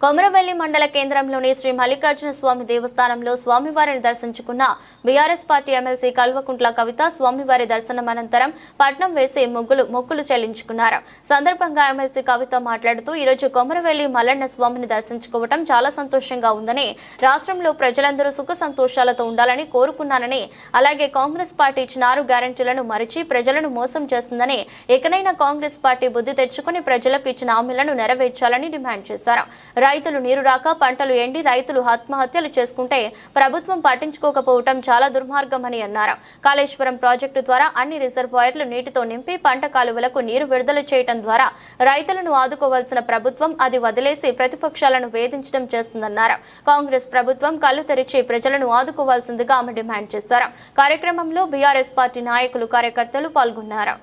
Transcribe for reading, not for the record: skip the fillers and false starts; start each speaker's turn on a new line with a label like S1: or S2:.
S1: కొమరవెల్లి మండల కేంద్రంలోని శ్రీ మల్లికార్జున స్వామి దేవస్థానంలో స్వామివారిని దర్శించుకున్న BRS party MLC Kalvakuntla Kavitha స్వామివారి దర్శనం అనంతరం పట్నం వేసి మొక్కులు చెల్లించుకున్నారు. సందర్భంగా ఎమ్మెల్సీ కవిత మాట్లాడుతూ ఈరోజు కొమరవెల్లి మల్లన్న స్వామిని దర్శించుకోవడం చాలా సంతోషంగా ఉందని, రాష్ట్రంలో ప్రజలందరూ సుఖ సంతోషాలతో ఉండాలని కోరుకున్నానని, అలాగే కాంగ్రెస్ పార్టీ ఇచ్చిన 6 గ్యారెంటీలను మరిచి ప్రజలను మోసం చేస్తుందని, ఇకనైనా కాంగ్రెస్ పార్టీ బుద్ధి తెచ్చుకుని ప్రజలకు ఇచ్చిన హామీలను నెరవేర్చాలని డిమాండ్ చేశారు. రైతులు నీరు రాక పంటలు ఎండి రైతులు ఆత్మహత్యలు చేసుకుంటే ప్రభుత్వం పట్టించుకోకపోవడం చాలా దుర్మార్గమని అన్నారు. కాళేశ్వరం ప్రాజెక్టు ద్వారా అన్ని రిజర్వాయర్లు నీటితో నింపి పంట కాలువలకు నీరు విడుదల చేయడం ద్వారా రైతులను ఆదుకోవాల్సిన ప్రభుత్వం అది వదిలేసి ప్రతిపక్షాలను వేధించడం చేస్తుందన్నారు. కాంగ్రెస్ ప్రభుత్వం కళ్ళు తెరిచి ప్రజలను ఆదుకోవాల్సిందిగా ఆమె డిమాండ్ చేశారు. కార్యక్రమంలో బీఆర్ఎస్ పార్టీ నాయకులు కార్యకర్తలు పాల్గొన్నారు.